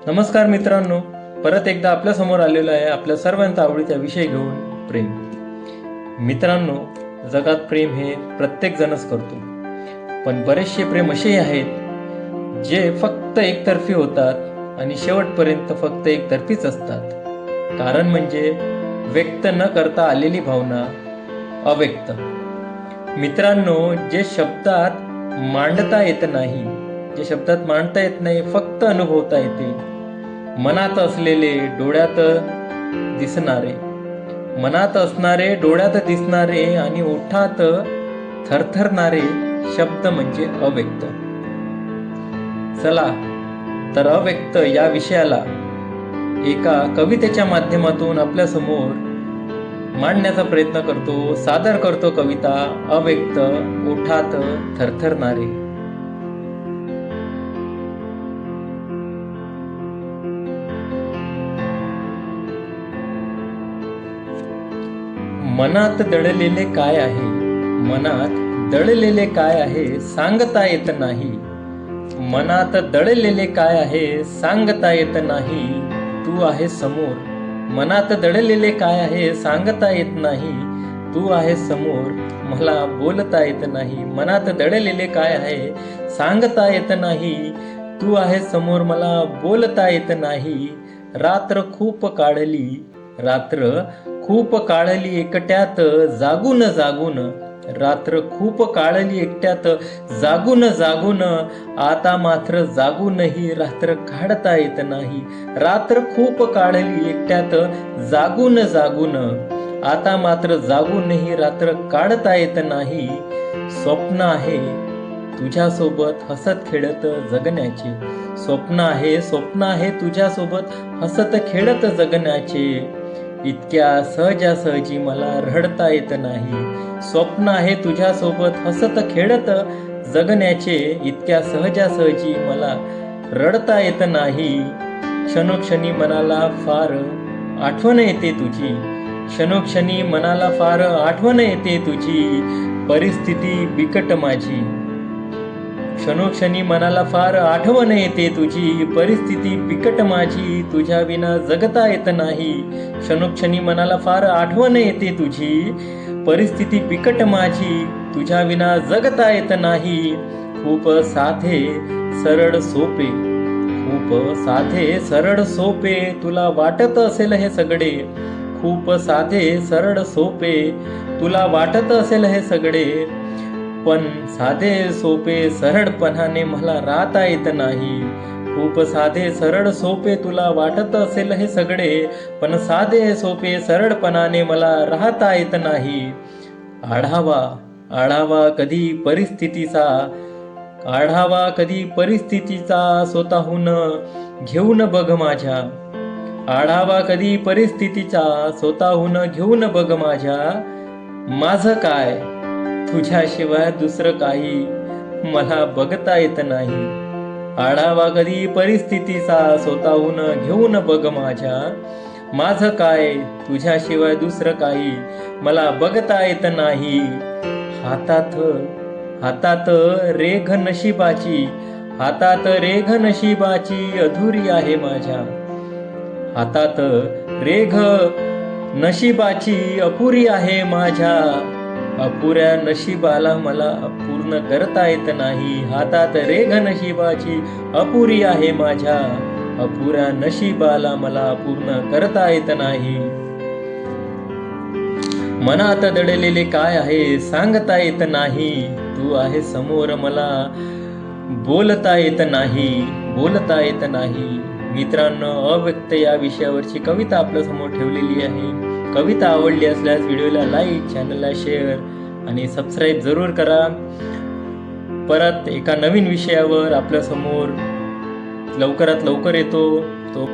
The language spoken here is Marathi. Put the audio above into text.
नमस्कार मित्रांनो, परत एकदा आपल्या समोर आलेलो आहे आपल्या सर्वांचा आवडीचा विषय घेऊन प्रेम. मित्रांनो, जगात प्रेम हे प्रत्येक जणच करतो, पण बरेचसे प्रेम असेही आहेत जे फक्त एकतर्फी होतात आणि शेवटपर्यंत फक्त एकतर्फीच असतात. कारण म्हणजे व्यक्त न करता आलेली भावना अव्यक्त. मित्रांनो, जे शब्दात मांडता येत नाही, जे शब्दात मांडता येत नाही, फक्त अनुभवता येते. मनात असलेले डोळ्यात दिसणारे, मनात असणारे डोळ्यात दिसणारे आणि ओठात थरथरणारे शब्द म्हणजे अव्यक्त. चला तर अव्यक्त या विषयाला एका कवितेच्या माध्यमातून आपल्या समोर मांडण्याचा प्रयत्न करतो, सादर करतो कविता अव्यक्त ओठात थरथरणारे. मनात दडलेले काय आहे, मनात दडलेले काय आहे सांगता येत नाही. मनात दडलेले काय आहे सांगता येत नाही, तू आहे समोर. मनात दडलेले काय आहे सांगता येत नाही, तू आहे समोर, मला बोलता येत नाही. मनात दडलेले काय आहे सांगता येत नाही, तू आहे समोर, मला बोलता येत नाही. रात्र खूप काढली, रात्र खूप काढली एकट्यात जागून जागून, रात्र खूप काढली एकट्यात जागून जागून, आता मात्र जागूनही रात्र काढता येत नाही. रात्र खूप काढली एकट्यात जागून जागून, आता मात्र जागूनही रात्र काढता येत नाही. स्वप्न आहे तुझ्यासोबत हसत खेळत जगण्याचे, स्वप्न आहे, स्वप्न आहे तुझ्यासोबत हसत खेळत जगण्याचे, इतक्या सहजासहजी मला रडता येत नाही. स्वप्न आहे तुझ्यासोबत हसत खेळत जगण्याचे, इतक्या सहजासहजी मला रडता येत नाही. क्षणोक्षणी मनाला फार आठवण येते तुझी, क्षणोक्षणी मनाला फार आठवण येते तुझी, परिस्थिती बिकट माझी. क्षणोक्षणी मनाला फार आठवण येते तुझी, परिस्थिती बिकट माझी, तुझ्या विना जगता येत नाही. क्षणोक्षणी मनाला फार आठवण येते तुझी, परिस्थिती बिकट माझी, तुझ्या विना जगता येत नाही. खूप साधे सरळ सोपे, खूप साधे सरळ सोपे तुला वाटत असेल हे सगळे, खूप साधे सरळ सोपे तुला वाटत असेल हे सगळे, पण साधे सोपे सरळपणाने मला राहता येत नाही. खूप साधे सरळ सोपे तुला वाटत असेल हे सगळे, पण साधे सोपे सरळपणाने मला राहता येत नाही. आढावा आढावा कधी परिस्थितीचा, आढावा कधी परिस्थितीचा स्वतःहून घेऊन बघ माझ्या, आढावा कधी परिस्थितीचा स्वतःहून घेऊन बघ माझ्या. माझं काय तुझ्याशिवाय दुसरं काही मला बघता येत नाही. आढावा कधी परिस्थितीचा स्वतःहून घेऊन बघ माझ्या, माझं काय तुझ्याशिवाय दुसरं काही मला बघता येत नाही. हातात हातात रेघ नशिबाची, हातात रेघ नशिबाची अधुरी आहे माझ्या, हातात रेघ नशिबाची अपुरी आहे माझ्या, अपुऱ्या नशिबाला मला पूर्ण करता येत नाही. हातात रेघ नशिबाची अपुरी आहे माझ्या, अपुऱ्या नशिबाला मला पूर्ण करता येत नाही. मनात दडलेले काय आहे सांगता येत नाही, तू आहे समोर, मला बोलता येत नाही, बोलता येत नाही. मित्रांनो, अव्यक्त या विषयावरची कविता आपल्या समोर ठेवलेली आहे. कविता आवडली असल्यास व्हिडिओला लाईक, चॅनलला शेअर आणि सबस्क्राईब जरूर करा. परत एका नवीन विषयावर आपल्या समोर लवकरात लवकर येतो. तो